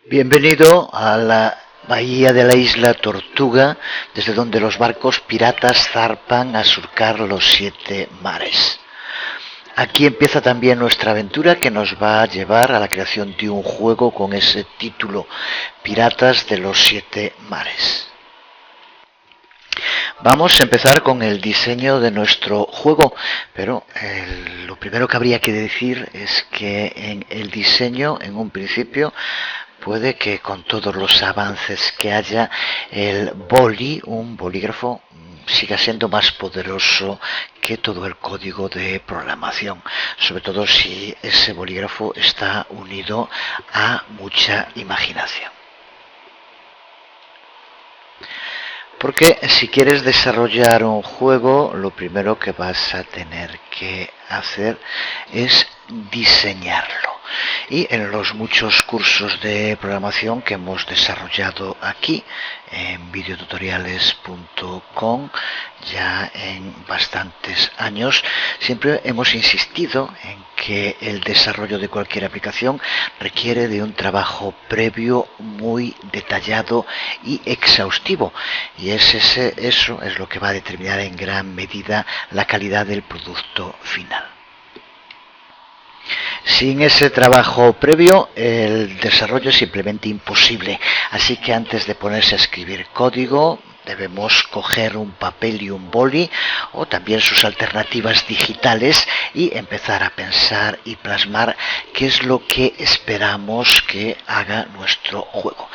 Bienvenido a la bahía de la isla Tortuga, desde donde los barcos piratas zarpan a surcar los 7 mares. Aquí empieza también nuestra aventura que nos va a llevar a la creación de un juego con ese título, Piratas de los 7 mares. Vamos a empezar con el diseño de nuestro juego, pero lo primero que habría que decir es que en el diseño, en un principio, puede que con todos los avances que haya, el un bolígrafo, siga siendo más poderoso que todo el código de programación, sobre todo si ese bolígrafo está unido a mucha imaginación. Porque si quieres desarrollar un juego, lo primero que vas a tener que hacer es diseñarlo. Y en los muchos cursos de programación que hemos desarrollado aquí en videotutoriales.com ya en bastantes años, siempre hemos insistido en que el desarrollo de cualquier aplicación requiere de un trabajo previo muy detallado y exhaustivo, y eso es lo que va a determinar en gran medida la calidad del producto final. Sin ese trabajo previo, el desarrollo es simplemente imposible, así que antes de ponerse a escribir código, debemos coger un papel y un boli, o también sus alternativas digitales, y empezar a pensar y plasmar qué es lo que esperamos que haga nuestro juego.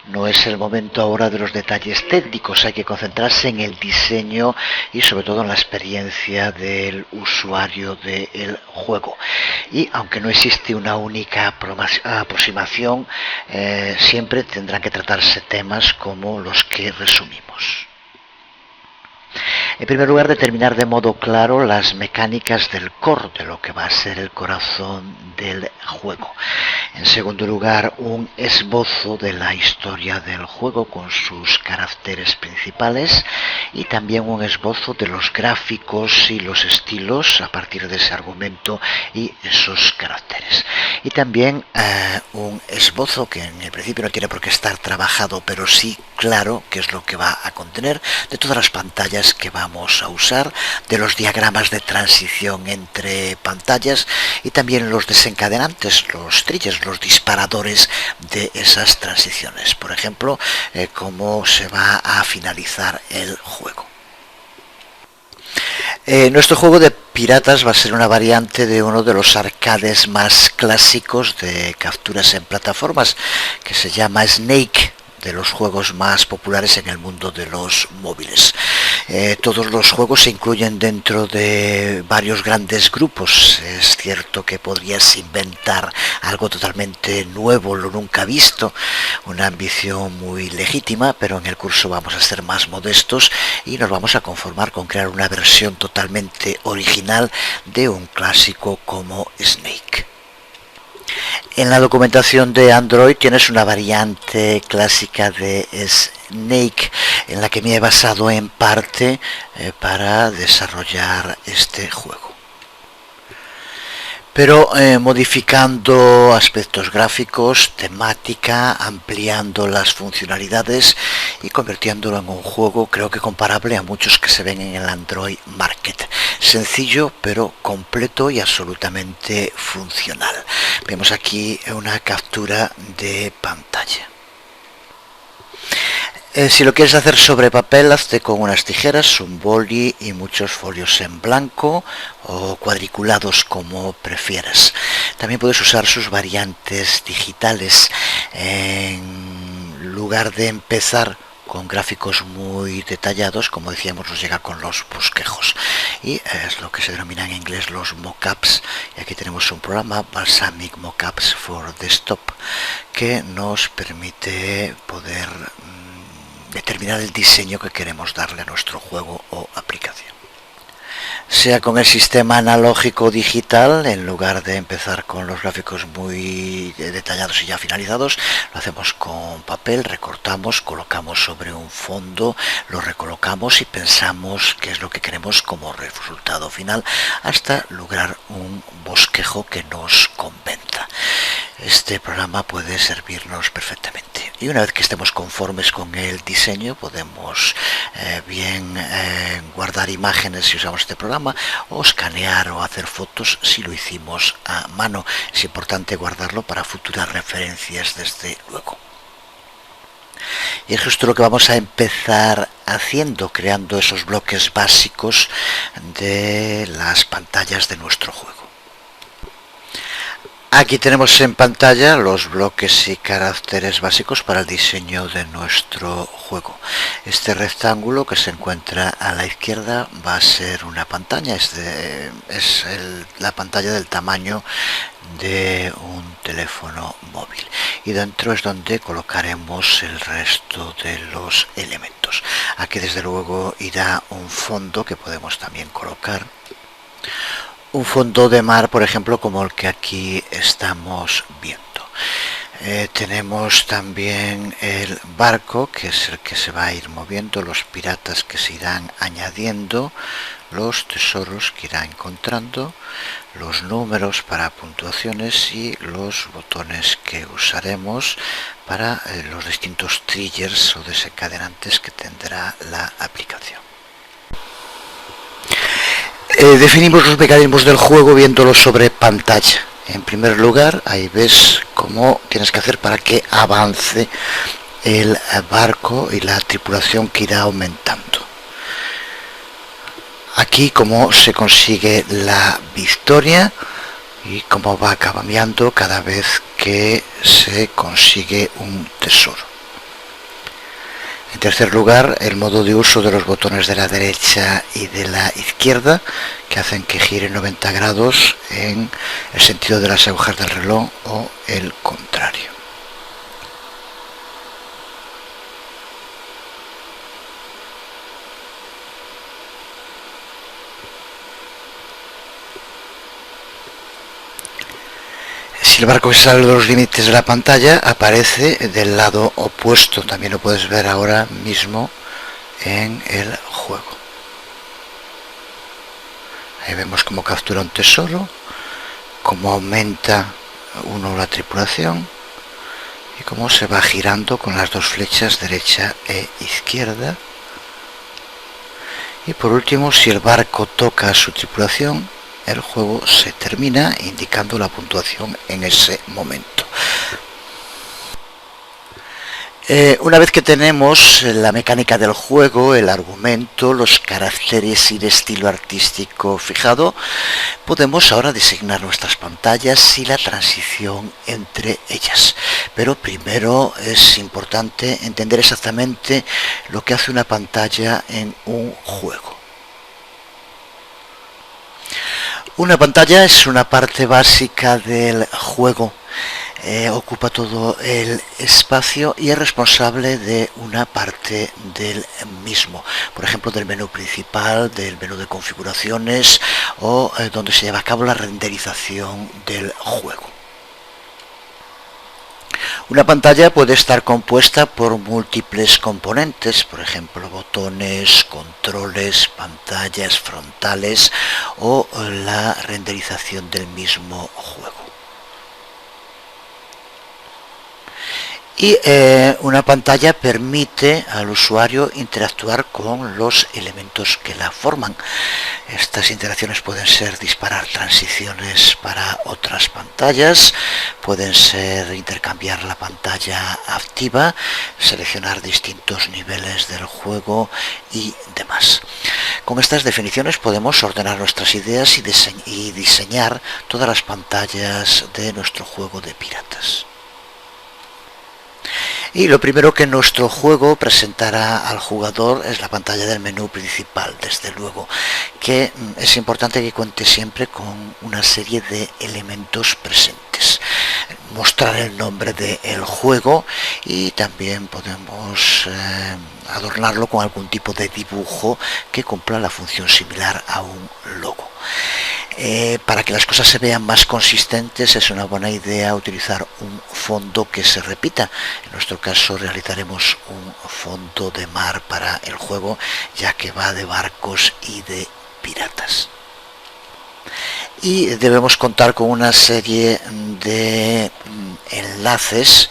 No es el momento ahora de los detalles técnicos, hay que concentrarse en el diseño y sobre todo en la experiencia del usuario del juego. Y aunque no existe una única aproximación, siempre tendrán que tratarse temas como los que resumimos. En primer lugar, determinar de modo claro las mecánicas del core, de lo que va a ser el corazón del juego. En segundo lugar, un esbozo de la historia del juego con sus caracteres principales, y también un esbozo de los gráficos y los estilos a partir de ese argumento y esos caracteres. Y también un esbozo que en el principio no tiene por qué estar trabajado, pero sí claro qué es lo que va a contener, de todas las pantallas que vamos a usar, de los diagramas de transición entre pantallas y también los desencadenantes, los triggers, los disparadores de esas transiciones. Por ejemplo, cómo se va a finalizar el juego. Nuestro juego de piratas va a ser una variante de uno de los arcades más clásicos de capturas en plataformas, que se llama Snake, de los juegos más populares en el mundo de los móviles. Todos los juegos se incluyen dentro de varios grandes grupos. Es cierto que podrías inventar algo totalmente nuevo, lo nunca visto, una ambición muy legítima, pero en el curso vamos a ser más modestos y nos vamos a conformar con crear una versión totalmente original de un clásico como Snake. En la documentación de Android tienes una variante clásica de Snake en la que me he basado en parte para desarrollar este juego. Pero modificando aspectos gráficos, temática, ampliando las funcionalidades y convirtiéndolo en un juego creo que comparable a muchos que se ven en el Android Market. Sencillo pero completo y absolutamente funcional. Vemos aquí una captura de pantalla. Si lo quieres hacer sobre papel, hazte con unas tijeras, un boli y muchos folios en blanco o cuadriculados, como prefieras. También puedes usar sus variantes digitales. En lugar de empezar con gráficos muy detallados, como decíamos, nos llega con los bosquejos, y es lo que se denomina en inglés los mockups. Y aquí tenemos un programa, Balsamiq Mockups for Desktop, que nos permite poder determinar el diseño que queremos darle a nuestro juego o aplicación. Sea con el sistema analógico digital, en lugar de empezar con los gráficos muy detallados y ya finalizados, lo hacemos con papel, recortamos, colocamos sobre un fondo, lo recolocamos y pensamos qué es lo que queremos como resultado final hasta lograr un bosquejo que nos convenza. este programa puede servirnos perfectamente. Y una vez que estemos conformes con el diseño, podemos guardar imágenes si usamos este programa, o escanear o hacer fotos si lo hicimos a mano. Es importante guardarlo para futuras referencias, desde luego. Y es justo lo que vamos a empezar haciendo, creando esos bloques básicos de las pantallas de nuestro juego. Aquí tenemos en pantalla los bloques y caracteres básicos para el diseño de nuestro juego. Este rectángulo que se encuentra a la izquierda va a ser una pantalla, la pantalla del tamaño de un teléfono móvil, y dentro es donde colocaremos el resto de los elementos. Aquí desde luego irá un fondo que podemos también colocar. Un fondo de mar, por ejemplo, como el que aquí estamos viendo. Tenemos también el barco, que es el que se va a ir moviendo, los piratas que se irán añadiendo, los tesoros que irá encontrando, los números para puntuaciones y los botones que usaremos para los distintos triggers o desencadenantes que tendrá la aplicación. Definimos los mecanismos del juego viéndolo sobre pantalla. En primer lugar, ahí ves cómo tienes que hacer para que avance el barco y la tripulación que irá aumentando. Aquí cómo se consigue la victoria y cómo va cambiando cada vez que se consigue un tesoro. En tercer lugar, el modo de uso de los botones de la derecha y de la izquierda, que hacen que gire 90 grados en el sentido de las agujas del reloj o el contrario. Si el barco se sale de los límites de la pantalla, aparece del lado opuesto. También lo puedes ver ahora mismo en el juego. Ahí vemos cómo captura un tesoro, cómo aumenta uno la tripulación y cómo se va girando con las dos flechas derecha e izquierda. Y por último, si el barco toca a su tripulación, el juego se termina indicando la puntuación en ese momento. Una vez que tenemos la mecánica del juego, el argumento, los caracteres y el estilo artístico fijado, podemos ahora designar nuestras pantallas y la transición entre ellas. Pero primero es importante entender exactamente lo que hace una pantalla en un juego. Una pantalla es una parte básica del juego, ocupa todo el espacio y es responsable de una parte del mismo, por ejemplo del menú principal, del menú de configuraciones o donde se lleva a cabo la renderización del juego. Una pantalla puede estar compuesta por múltiples componentes, por ejemplo botones, controles, pantallas frontales o la renderización del mismo juego. Y una pantalla permite al usuario interactuar con los elementos que la forman. Estas interacciones pueden ser disparar transiciones para otras pantallas, pueden ser intercambiar la pantalla activa, seleccionar distintos niveles del juego y demás. Con estas definiciones podemos ordenar nuestras ideas y diseñar todas las pantallas de nuestro juego de piratas. Y lo primero que nuestro juego presentará al jugador es la pantalla del menú principal, desde luego, que es importante que cuente siempre con una serie de elementos presentes. Mostrar el nombre del juego y también podemos adornarlo con algún tipo de dibujo que cumpla la función similar a un logo. Para que las cosas se vean más consistentes es una buena idea utilizar un fondo que se repita. En nuestro caso realizaremos un fondo de mar para el juego, ya que va de barcos y de piratas. y debemos contar con una serie de enlaces,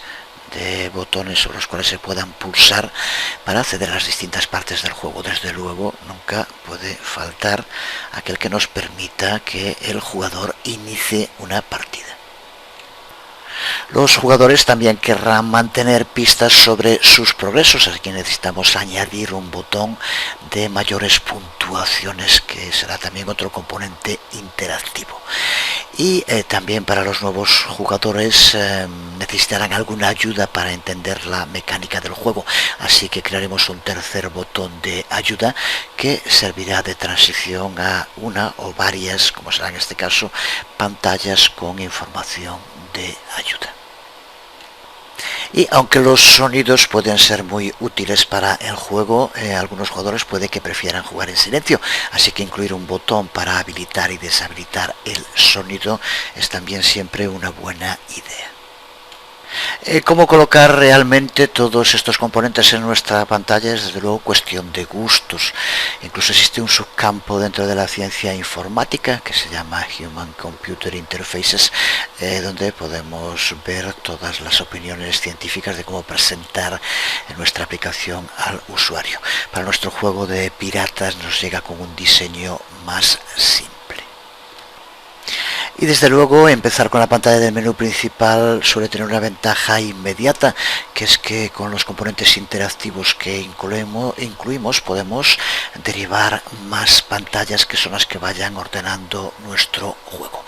de botones sobre los cuales se puedan pulsar para acceder a las distintas partes del juego. Desde luego nunca puede faltar aquel que nos permita que el jugador inicie una partida. Los jugadores también querrán mantener pistas sobre sus progresos, así que necesitamos añadir un botón de mayores puntuaciones, que será también otro componente interactivo. Y también para los nuevos jugadores necesitarán alguna ayuda para entender la mecánica del juego, así que crearemos un tercer botón de ayuda que servirá de transición a una o varias, como será en este caso, pantallas con información de ayuda. Y aunque los sonidos pueden ser muy útiles para el juego, algunos jugadores puede que prefieran jugar en silencio, así que incluir un botón para habilitar y deshabilitar el sonido es también siempre una buena idea. Cómo colocar realmente todos estos componentes en nuestra pantalla es desde luego cuestión de gustos. Incluso existe un subcampo dentro de la ciencia informática que se llama Human Computer Interfaces, donde podemos ver todas las opiniones científicas de cómo presentar nuestra aplicación al usuario. Para nuestro juego de piratas nos llega con un diseño más simple. Y desde luego empezar con la pantalla del menú principal suele tener una ventaja inmediata, que es que con los componentes interactivos que incluimos podemos derivar más pantallas que son las que vayan ordenando nuestro juego.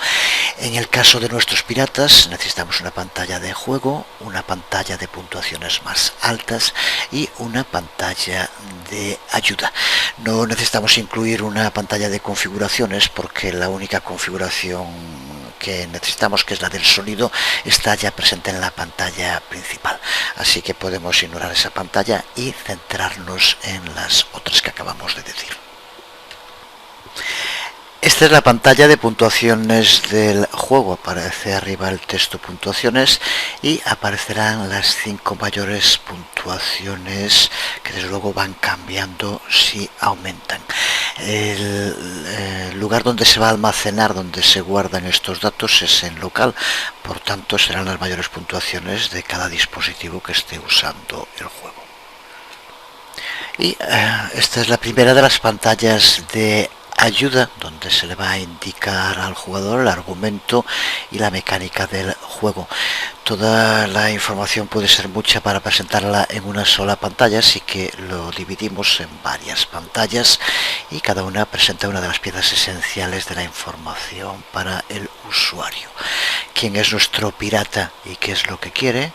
En el caso de nuestros piratas necesitamos una pantalla de juego, una pantalla de puntuaciones más altas y una pantalla de ayuda. No necesitamos incluir una pantalla de configuraciones porque la única configuración que necesitamos, que es la del sonido, está ya presente en la pantalla principal, así que podemos ignorar esa pantalla y centrarnos en las otras que acabamos de decir. Esta es la pantalla de puntuaciones del juego. Aparece arriba el texto puntuaciones y aparecerán las 5 mayores puntuaciones, que desde luego van cambiando si aumentan. El lugar donde se va a almacenar, donde se guardan estos datos, es en local, por tanto serán las mayores puntuaciones de cada dispositivo que esté usando el juego. Y esta es la primera de las pantallas de ayuda, donde se le va a indicar al jugador el argumento y la mecánica del juego. Toda la información puede ser mucha para presentarla en una sola pantalla, así que lo dividimos en varias pantallas y cada una presenta una de las piezas esenciales de la información para el usuario. ¿Quién es nuestro pirata y qué es lo que quiere?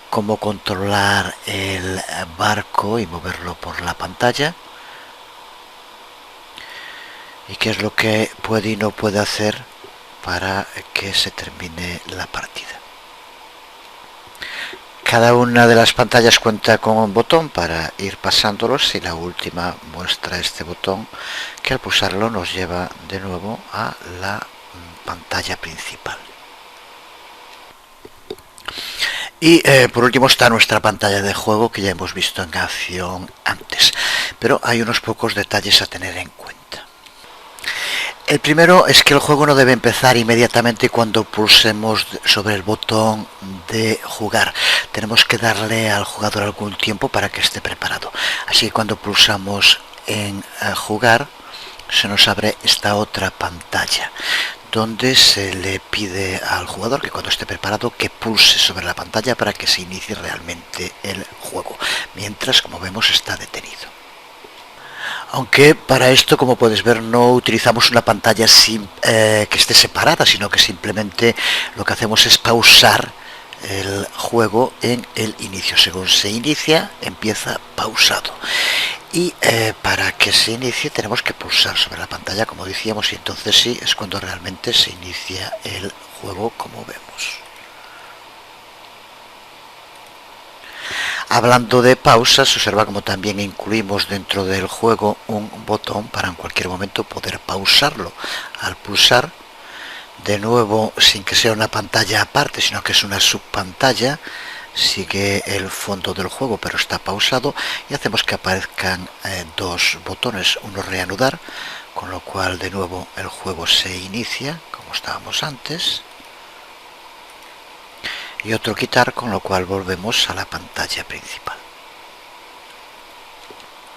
Cómo controlar el barco y moverlo por la pantalla. Y qué es lo que puede y no puede hacer para que se termine la partida. Cada una de las pantallas cuenta con un botón para ir pasándolos y la última muestra este botón, que al pulsarlo nos lleva de nuevo a la pantalla principal. Y por último está nuestra pantalla de juego, que ya hemos visto en acción antes, pero hay unos pocos detalles a tener en cuenta. El primero es que el juego no debe empezar inmediatamente cuando pulsemos sobre el botón de jugar. Tenemos que darle al jugador algún tiempo para que esté preparado. Así que cuando pulsamos en jugar, se nos abre esta otra pantalla, donde se le pide al jugador que cuando esté preparado que pulse sobre la pantalla para que se inicie realmente el juego, mientras, como vemos, está detenido. Aunque para esto, como puedes ver, no utilizamos una pantalla que esté separada, sino que simplemente lo que hacemos es pausar el juego en el inicio. Según se inicia, empieza pausado. Y para que se inicie tenemos que pulsar sobre la pantalla, como decíamos, y entonces sí, es cuando realmente se inicia el juego, como vemos. Hablando de pausas, se observa como también incluimos dentro del juego un botón para en cualquier momento poder pausarlo. Al pulsar, de nuevo, sin que sea una pantalla aparte, sino que es una subpantalla, sigue el fondo del juego pero está pausado, y hacemos que aparezcan dos botones, uno reanudar, con lo cual de nuevo el juego se inicia como estábamos antes, y otro quitar, con lo cual volvemos a la pantalla principal.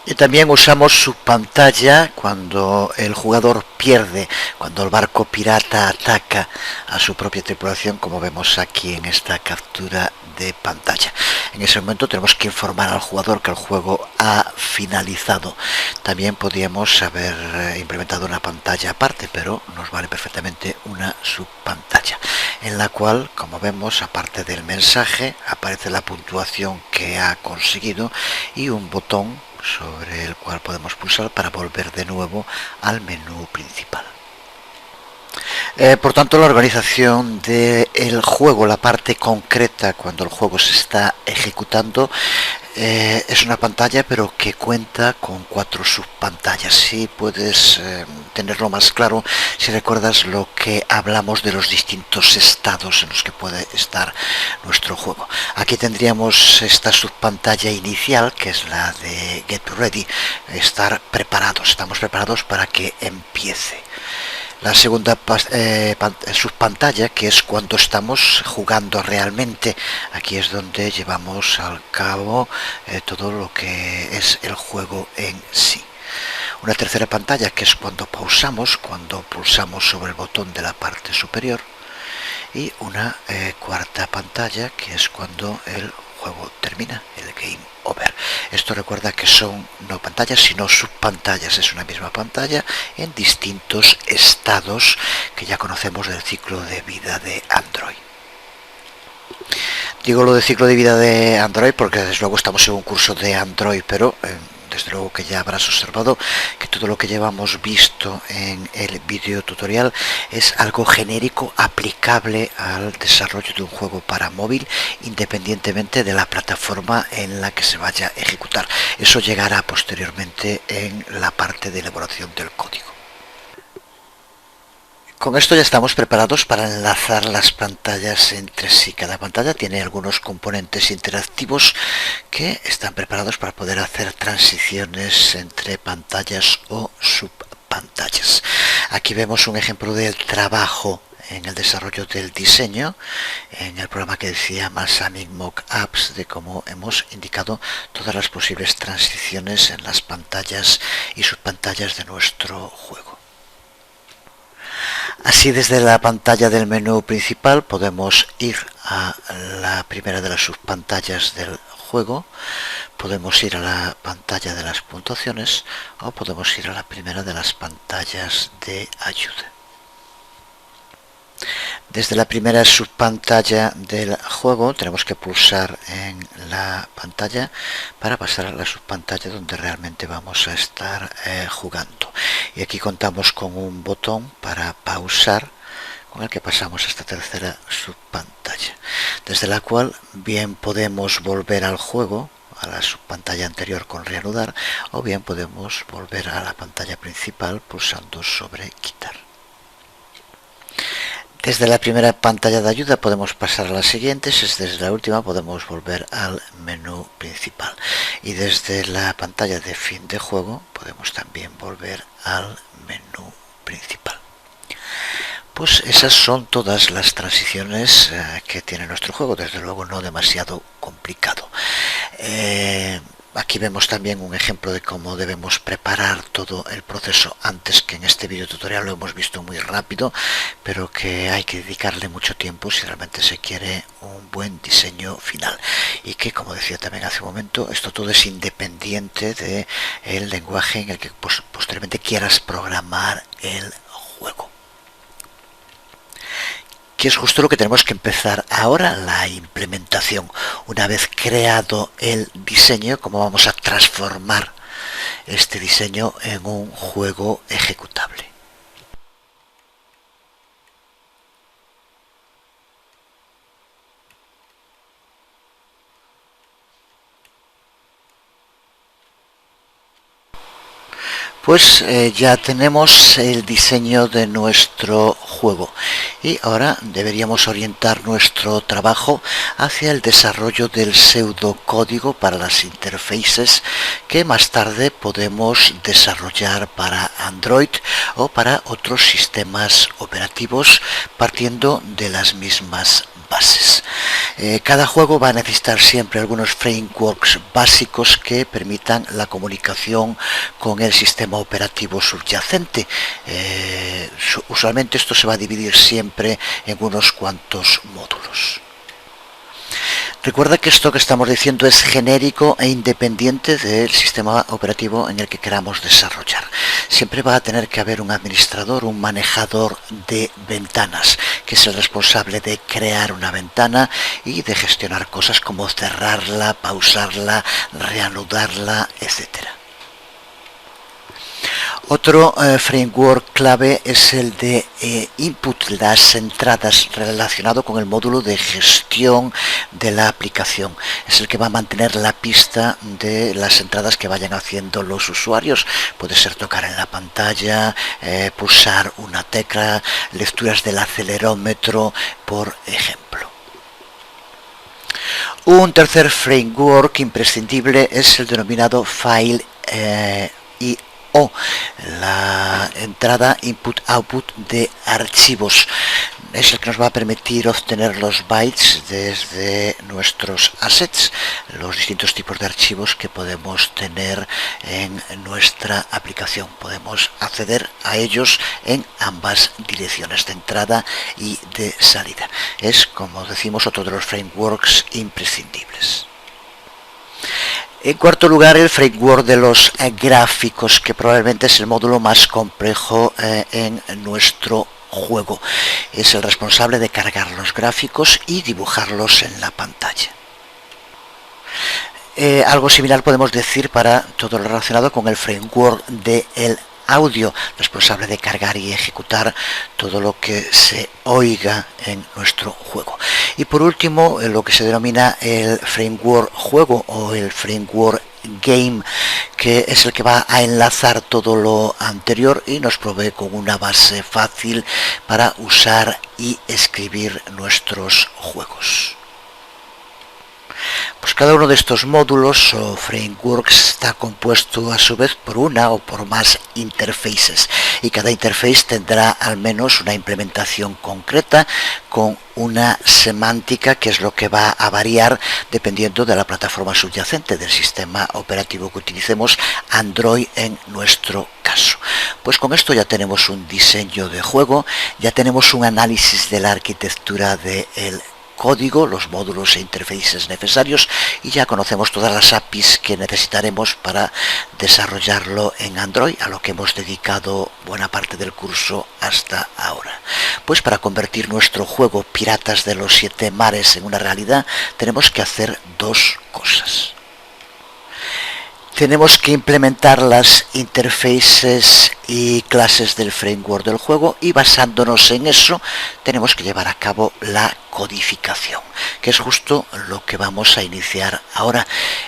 Y también usamos su pantalla cuando el jugador pierde, cuando el barco pirata ataca a su propia tripulación, como vemos aquí en esta captura de pantalla. En ese momento tenemos que informar al jugador que el juego ha finalizado. También podríamos haber implementado una pantalla aparte, pero nos vale perfectamente una subpantalla, en la cual, como vemos, aparte del mensaje, aparece la puntuación que ha conseguido y un botón sobre el cual podemos pulsar para volver de nuevo al menú principal. Por tanto, la organización del juego, la parte concreta cuando el juego se está ejecutando, es una pantalla pero que cuenta con 4 subpantallas. Si puedes tenerlo más claro si recuerdas lo que hablamos de los distintos estados en los que puede estar nuestro juego. Aquí tendríamos esta subpantalla inicial, que es la de Get Ready, estar preparados, estamos preparados para que empiece. La segunda subpantalla, que es cuando estamos jugando realmente. Aquí es donde llevamos al cabo todo lo que es el juego en sí. Una tercera pantalla, que es cuando pausamos, cuando pulsamos sobre el botón de la parte superior. Y una cuarta pantalla, que es cuando el juego termina, el game over. Esto recuerda que son no pantallas sino subpantallas, es una misma pantalla en distintos estados que ya conocemos del ciclo de vida de Android. Digo lo de ciclo de vida de Android porque desde luego estamos en un curso de Android, pero desde luego que ya habrás observado que todo lo que llevamos visto en el video tutorial es algo genérico aplicable al desarrollo de un juego para móvil, independientemente de la plataforma en la que se vaya a ejecutar. Eso llegará posteriormente en la parte de elaboración del código. Con esto ya estamos preparados para enlazar las pantallas entre sí. Cada pantalla tiene algunos componentes interactivos que están preparados para poder hacer transiciones entre pantallas o subpantallas. Aquí vemos un ejemplo del trabajo en el desarrollo del diseño en el programa que decía Balsamiq Mockups, de cómo hemos indicado todas las posibles transiciones en las pantallas y subpantallas de nuestro juego. Así, desde la pantalla del menú principal podemos ir a la primera de las subpantallas del juego, podemos ir a la pantalla de las puntuaciones o podemos ir a la primera de las pantallas de ayuda. Desde la primera subpantalla del juego tenemos que pulsar en la pantalla para pasar a la subpantalla donde realmente vamos a estar jugando. Y aquí contamos con un botón para pausar, con el que pasamos a esta tercera subpantalla, desde la cual bien podemos volver al juego, a la subpantalla anterior con reanudar, o bien podemos volver a la pantalla principal pulsando sobre quitar. Desde la primera pantalla de ayuda podemos pasar a las siguientes, desde la última podemos volver al menú principal y desde la pantalla de fin de juego podemos también volver al menú principal. Pues esas son todas las transiciones que tiene nuestro juego, desde luego no demasiado complicado. Aquí vemos también un ejemplo de cómo debemos preparar todo el proceso antes, que en este video tutorial lo hemos visto muy rápido, pero que hay que dedicarle mucho tiempo si realmente se quiere un buen diseño final. Y que, como decía también hace un momento, esto todo es independiente del lenguaje en el que posteriormente quieras programar el juego. Que es justo lo que tenemos que empezar ahora, la implementación. Una vez creado el diseño, cómo vamos a transformar este diseño en un juego ejecutable. Pues ya tenemos el diseño de nuestro juego y ahora deberíamos orientar nuestro trabajo hacia el desarrollo del pseudocódigo para las interfaces que más tarde podemos desarrollar para Android o para otros sistemas operativos partiendo de las mismas bases. Cada juego va a necesitar siempre algunos frameworks básicos que permitan la comunicación con el sistema operativo subyacente. Usualmente esto se va a dividir siempre en unos cuantos módulos. Recuerda que esto que estamos diciendo es genérico e independiente del sistema operativo en el que queramos desarrollar. Siempre va a tener que haber un administrador, un manejador de ventanas, que es el responsable de crear una ventana y de gestionar cosas como cerrarla, pausarla, reanudarla, etcétera. Otro framework clave es el de input, las entradas, relacionado con el módulo de gestión de la aplicación. Es el que va a mantener la pista de las entradas que vayan haciendo los usuarios. Puede ser tocar en la pantalla, pulsar una tecla, lecturas del acelerómetro, por ejemplo. Un tercer framework imprescindible es el denominado File o la entrada input-output de archivos. Es el que nos va a permitir obtener los bytes desde nuestros assets, los distintos tipos de archivos que podemos tener en nuestra aplicación. Podemos acceder a ellos en ambas direcciones, de entrada y de salida. Es, como decimos, otro de los frameworks imprescindibles. En cuarto lugar, el framework de los gráficos, que probablemente es el módulo más complejo en nuestro juego. Es el responsable de cargar los gráficos y dibujarlos en la pantalla. Algo similar podemos decir para todo lo relacionado con el framework del audio, responsable de cargar y ejecutar todo lo que se oiga en nuestro juego. Y por último, lo que se denomina el framework juego o el framework game, que es el que va a enlazar todo lo anterior y nos provee con una base fácil para usar y escribir nuestros juegos. Pues cada uno de estos módulos o frameworks está compuesto a su vez por una o por más interfaces, y cada interface tendrá al menos una implementación concreta con una semántica que es lo que va a variar dependiendo de la plataforma subyacente del sistema operativo que utilicemos, Android en nuestro caso. Pues con esto ya tenemos un diseño de juego, ya tenemos un análisis de la arquitectura del código, los módulos e interfaces necesarios, y ya conocemos todas las APIs que necesitaremos para desarrollarlo en Android, a lo que hemos dedicado buena parte del curso hasta ahora. Pues para convertir nuestro juego Piratas de los Siete Mares en una realidad, tenemos que hacer dos cosas. Tenemos que implementar las interfaces y clases del framework del juego, y basándonos en eso tenemos que llevar a cabo la codificación, que es justo lo que vamos a iniciar ahora,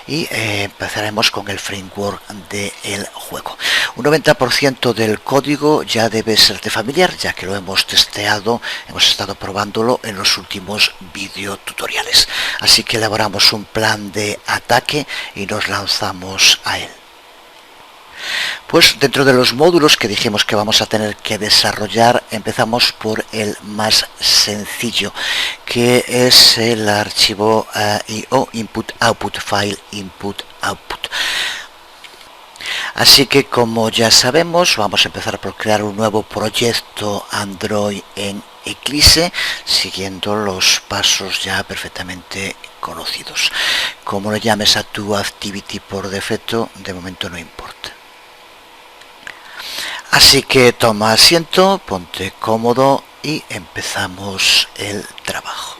y empezaremos con el framework del juego. Un 90% del código ya debe serte familiar, ya que lo hemos testeado, hemos estado probándolo en los últimos videotutoriales. Así que elaboramos un plan de ataque y nos lanzamos a él. Pues dentro de los módulos que dijimos que vamos a tener que desarrollar, empezamos por el más sencillo, que es el archivo IO, Input Output File Input Output. Así que, como ya sabemos, vamos a empezar por crear un nuevo proyecto Android en Eclipse, siguiendo los pasos ya perfectamente conocidos. Como le llames a tu activity por defecto, de momento no importa. Así que toma asiento, ponte cómodo y empezamos el trabajo.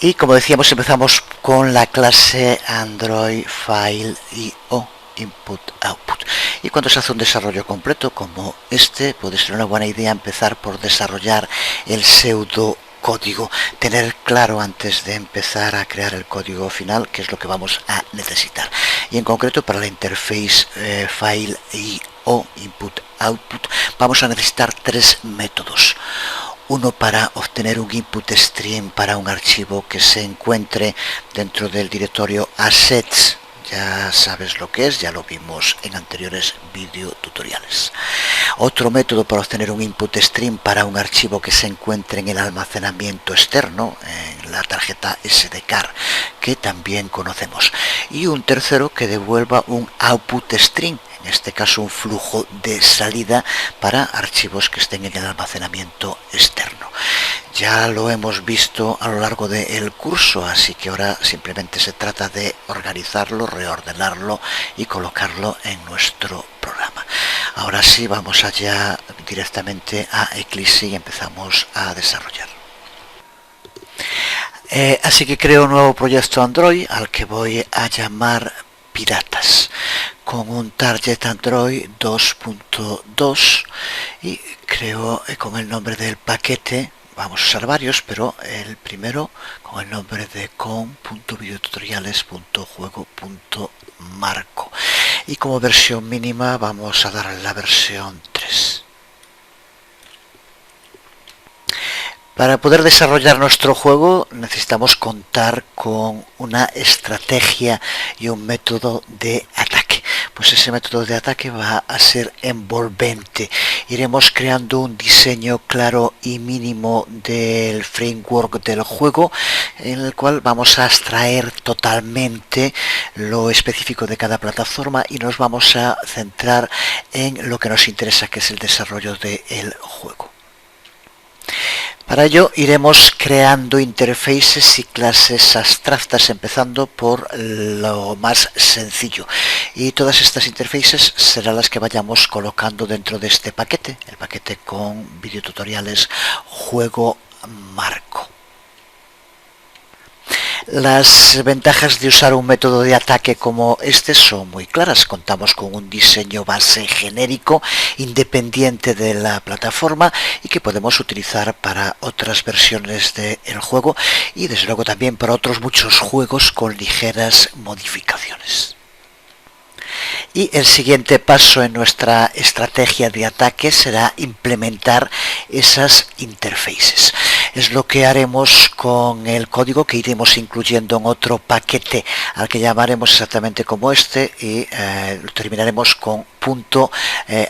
Y como decíamos, empezamos con la clase Android File IO, Input Output. Y cuando se hace un desarrollo completo como este, puede ser una buena idea empezar por desarrollar el pseudo código, tener claro antes de empezar a crear el código final qué es lo que vamos a necesitar. Y en concreto para la interface file o input output vamos a necesitar tres métodos. Uno para obtener un input stream para un archivo que se encuentre dentro del directorio assets. Ya sabes lo que es, ya lo vimos en anteriores videotutoriales. Otro método para obtener un input stream para un archivo que se encuentre en el almacenamiento externo, en la tarjeta SD card, que también conocemos. Y un tercero que devuelva un output stream, en este caso un flujo de salida para archivos que estén en el almacenamiento externo. Ya lo hemos visto a lo largo del curso, así que ahora simplemente se trata de organizarlo, reordenarlo y colocarlo en nuestro programa. Ahora sí, vamos allá directamente a Eclipse y empezamos a desarrollar. Así que creo un nuevo proyecto Android al que voy a llamar Piratas, con un target Android 2.2 y creo con el nombre del paquete. Vamos a usar varios, pero el primero con el nombre de com.videotutoriales.juego.marco. Y como versión mínima vamos a darle la versión 3. Para poder desarrollar nuestro juego necesitamos contar con una estrategia y un método de ataque. Pues ese método de ataque va a ser envolvente. Iremos creando un diseño claro y mínimo del framework del juego, en el cual vamos a abstraer totalmente lo específico de cada plataforma y nos vamos a centrar en lo que nos interesa, que es el desarrollo del juego. Para ello iremos creando interfaces y clases abstractas, empezando por lo más sencillo. Y todas estas interfaces serán las que vayamos colocando dentro de este paquete, el paquete con videotutoriales juego marco. Las ventajas de usar un método de ataque como este son muy claras. Contamos con un diseño base genérico, independiente de la plataforma y que podemos utilizar para otras versiones del juego y desde luego también para otros muchos juegos con ligeras modificaciones. Y el siguiente paso en nuestra estrategia de ataque será implementar esas interfaces. Es lo que haremos con el código que iremos incluyendo en otro paquete al que llamaremos exactamente como este y terminaremos con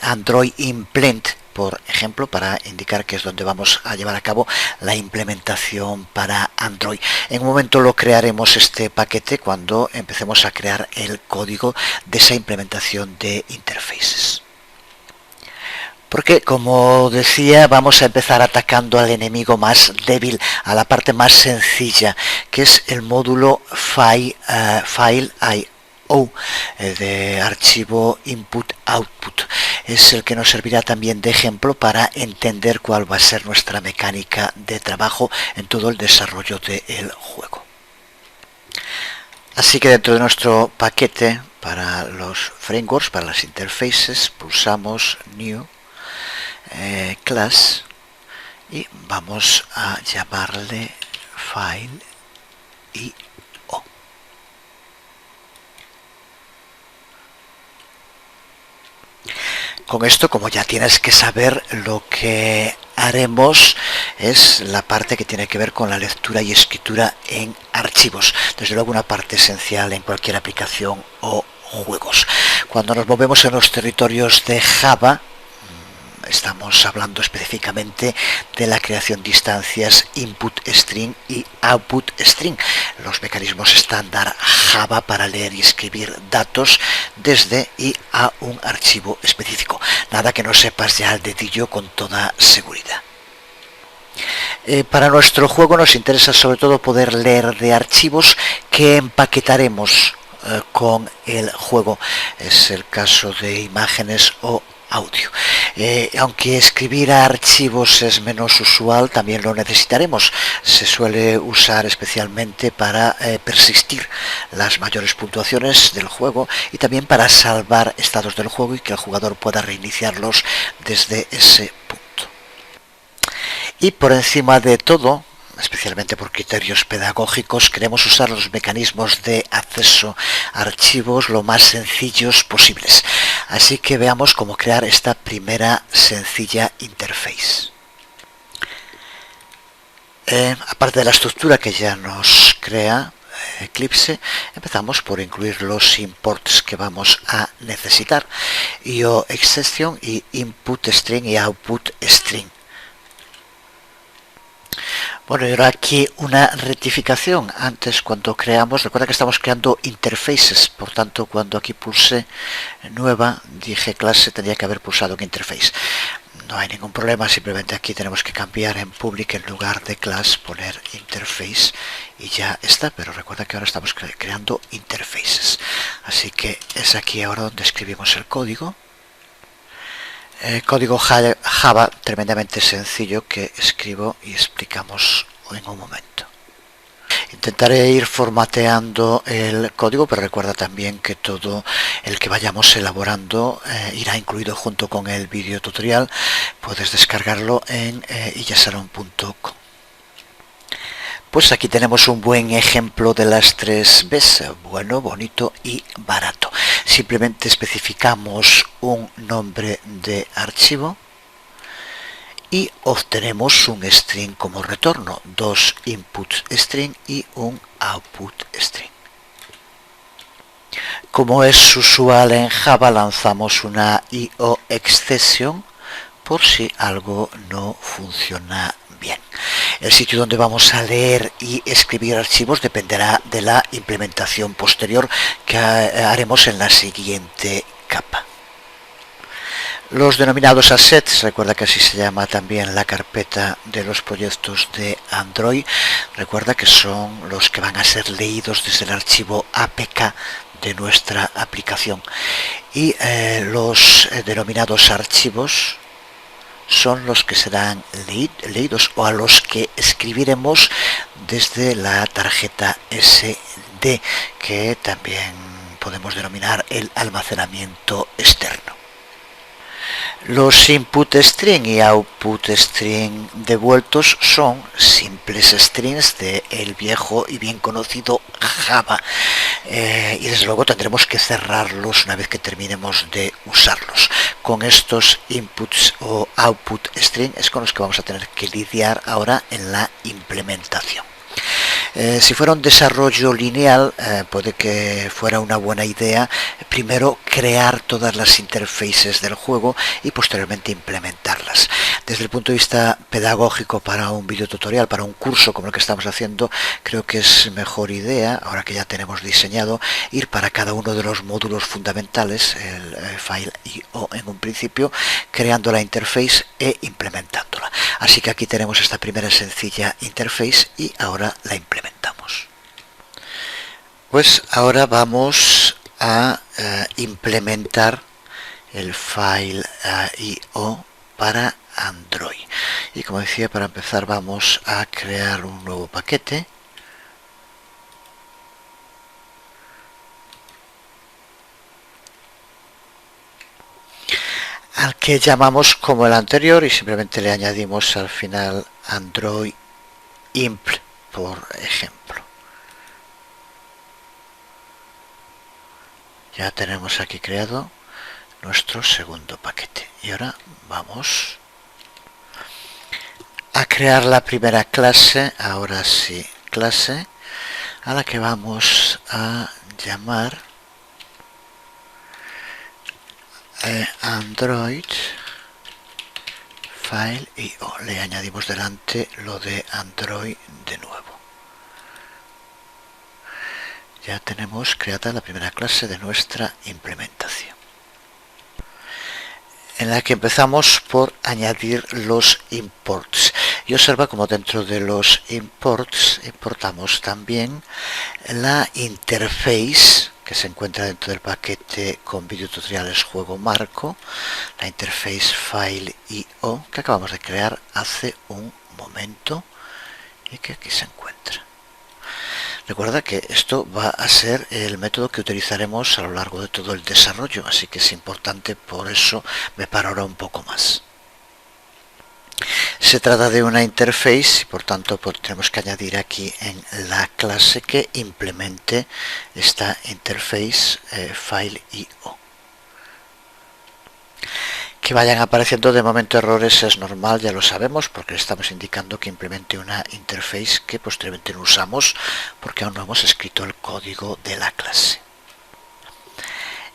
.android implement, por ejemplo, para indicar que es donde vamos a llevar a cabo la implementación para Android. En un momento lo crearemos este paquete cuando empecemos a crear el código de esa implementación de interfaces. Porque, como decía, vamos a empezar atacando al enemigo más débil, a la parte más sencilla, que es el módulo file.io. De archivo input-output. Es el que nos servirá también de ejemplo para entender cuál va a ser nuestra mecánica de trabajo en todo el desarrollo del juego. Así que dentro de nuestro paquete para los frameworks, para las interfaces, pulsamos New Class y vamos a llamarle File.io. Con esto, como ya tienes que saber, lo que haremos es la parte que tiene que ver con la lectura y escritura en archivos. Desde luego una parte esencial en cualquier aplicación o juegos. Cuando nos movemos en los territorios de Java, estamos hablando específicamente de la creación de instancias input string y output string, los mecanismos estándar Java para leer y escribir datos desde y a un archivo específico. Nada que no sepas ya al dedillo con toda seguridad. Para nuestro juego nos interesa sobre todo poder leer de archivos que empaquetaremos con el juego. Es el caso de imágenes o audio. Aunque escribir a archivos es menos usual, también lo necesitaremos. Se suele usar especialmente para persistir las mayores puntuaciones del juego y también para salvar estados del juego y que el jugador pueda reiniciarlos desde ese punto. Y por encima de todo, especialmente por criterios pedagógicos, queremos usar los mecanismos de acceso a archivos lo más sencillos posibles. Así que veamos cómo crear esta primera sencilla interface. Aparte de la estructura que ya nos crea Eclipse, empezamos por incluir los imports que vamos a necesitar: IOException y input string y output string. Bueno, y ahora aquí una rectificación. Antes, cuando creamos, recuerda que estamos creando interfaces, por tanto, cuando aquí pulse nueva, dije clase, tendría que haber pulsado en interface. No hay ningún problema, simplemente aquí tenemos que cambiar en public, en lugar de class, poner interface y ya está. Pero recuerda que ahora estamos creando interfaces. Así que es aquí ahora donde escribimos el código. Código Java tremendamente sencillo que escribo y explicamos en un momento. Intentaré ir formateando el código, pero recuerda también que todo el que vayamos elaborando irá incluido junto con el vídeo tutorial. Puedes descargarlo en iyasaron.com. Pues aquí tenemos un buen ejemplo de las 3 Bs, bueno, bonito y barato. Simplemente especificamos un nombre de archivo y obtenemos un string como retorno, 2 input string y un output string. Como es usual en Java, lanzamos una IOException por si algo no funciona bien. El sitio donde vamos a leer y escribir archivos dependerá de la implementación posterior que haremos en la siguiente capa. Los denominados assets, recuerda que así se llama también la carpeta de los proyectos de Android, recuerda que son los que van a ser leídos desde el archivo APK de nuestra aplicación. Y los denominados archivos son los que serán leídos o a los que escribiremos desde la tarjeta SD, que también podemos denominar el almacenamiento externo. Los input string y output string devueltos son simples strings del viejo y bien conocido Java, y desde luego tendremos que cerrarlos una vez que terminemos de usarlos. Con estos inputs o output string es con los que vamos a tener que lidiar ahora en la implementación. Si fuera un desarrollo lineal, puede que fuera una buena idea primero crear todas las interfaces del juego y posteriormente implementarlas. Desde el punto de vista pedagógico, para un video tutorial, para un curso como el que estamos haciendo, creo que es mejor idea, ahora que ya tenemos diseñado, ir para cada uno de los módulos fundamentales, el file IO en un principio, creando la interface e implementándola. Así que aquí tenemos esta primera sencilla interface y ahora la implementamos. Pues ahora vamos a implementar el file IO para Android. Y como decía, para empezar vamos a crear un nuevo paquete. Al que llamamos como el anterior y simplemente le añadimos al final Android imp, por ejemplo. Ya tenemos aquí creado nuestro segundo paquete. Y ahora vamos a crear la primera clase, ahora sí, clase, a la que vamos a llamar Android File IO. Le añadimos delante lo de Android de nuevo. Ya tenemos creada la primera clase de nuestra implementación, en la que empezamos por añadir los imports. Y observa como dentro de los imports importamos también la interface que se encuentra dentro del paquete con videotutoriales juego marco, la interface file IO que acabamos de crear hace un momento y que aquí se encuentra. Recuerda que esto va a ser el método que utilizaremos a lo largo de todo el desarrollo, así que es importante, por eso me paro ahora un poco más. Se trata de una interface y por tanto pues, tenemos que añadir aquí en la clase que implemente esta interface file.io. Que vayan apareciendo de momento errores es normal, ya lo sabemos, porque le estamos indicando que implemente una interface que posteriormente no usamos porque aún no hemos escrito el código de la clase.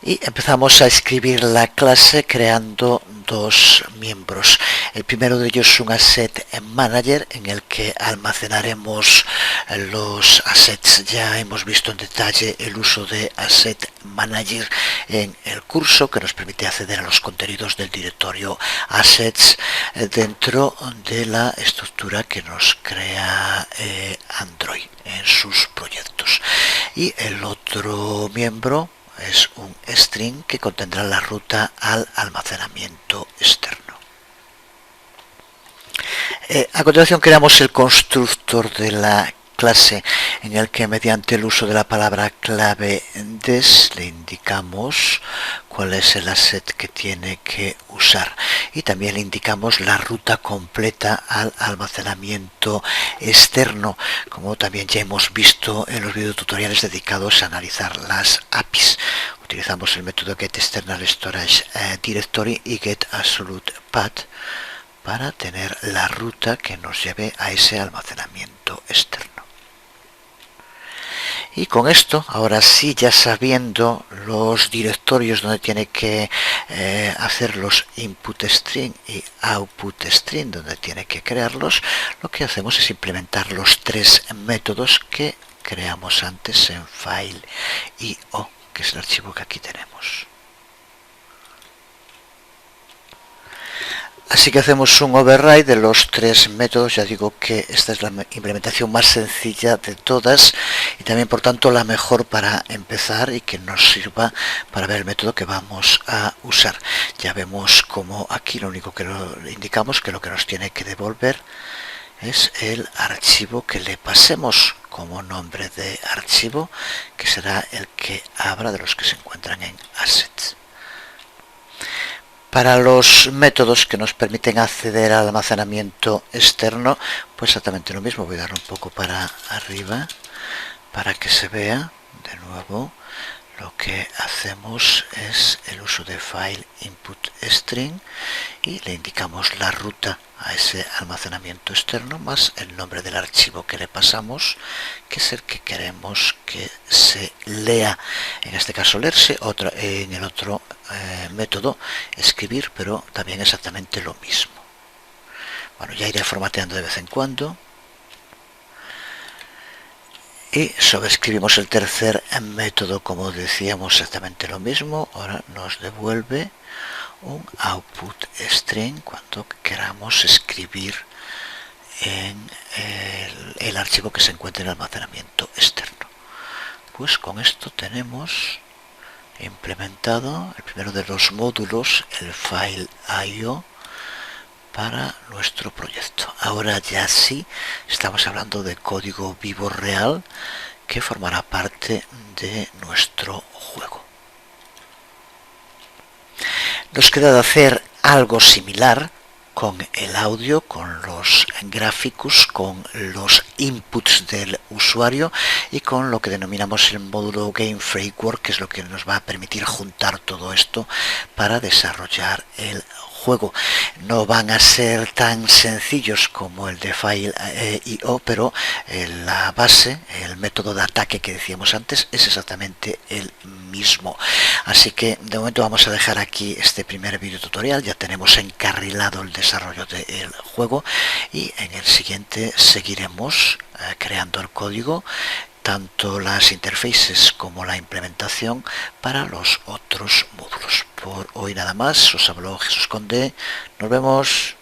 Y empezamos a escribir la clase creando dos miembros. El primero de ellos es un asset manager en el que almacenaremos los assets. Ya hemos visto en detalle el uso de asset manager en el curso, que nos permite acceder a los contenidos del directorio assets dentro de la estructura que nos crea Android en sus proyectos. Y el otro miembro es un string que contendrá la ruta al almacenamiento externo. A continuación creamos el constructor de la clase en el que mediante el uso de la palabra clave des le indicamos cuál es el asset que tiene que usar y también le indicamos la ruta completa al almacenamiento externo, como también ya hemos visto en los videotutoriales dedicados a analizar las APIs. Utilizamos el método getExternalStorageDirectory y getAbsolutePath para tener la ruta que nos lleve a ese almacenamiento externo. Y con esto, ahora sí, ya sabiendo los directorios donde tiene que hacer los input string y output string, donde tiene que crearlos, lo que hacemos es implementar los tres métodos que creamos antes en file.io, que es el archivo que aquí tenemos. Así que hacemos un override de los tres métodos. Ya digo que esta es la implementación más sencilla de todas y también por tanto la mejor para empezar y que nos sirva para ver el método que vamos a usar. Ya vemos como aquí lo único que le indicamos que lo que nos tiene que devolver es el archivo que le pasemos como nombre de archivo, que será el que abra de los que se encuentran en assets. Para los métodos que nos permiten acceder al almacenamiento externo, pues exactamente lo mismo. Voy a dar un poco para arriba para que se vea de nuevo. Lo que hacemos es el uso de file input string y le indicamos la ruta a ese almacenamiento externo más el nombre del archivo que le pasamos, que es el que queremos que se lea. En este caso leerse, en el otro método escribir, pero también exactamente lo mismo. Bueno, ya iré formateando de vez en cuando. Y sobreescribimos el tercer método, como decíamos, exactamente lo mismo. Ahora nos devuelve un output string cuando queramos escribir en el archivo que se encuentra en el almacenamiento externo. Pues con esto tenemos implementado el primero de los módulos, el file.io, para nuestro proyecto. Ahora ya sí estamos hablando de código vivo real que formará parte de nuestro juego. Nos queda de hacer algo similar con el audio, con los gráficos, con los inputs del usuario y con lo que denominamos el módulo Game Framework, que es lo que nos va a permitir juntar todo esto para desarrollar el juego. No van a ser tan sencillos como el de file.io, pero la base, el método de ataque que decíamos antes, es exactamente el mismo. Así que de momento vamos a dejar aquí este primer video tutorial. Ya tenemos encarrilado el desarrollo del juego y en el siguiente seguiremos creando el código, tanto las interfaces como la implementación para los otros módulos. Por hoy nada más, os habló Jesús Conde, nos vemos.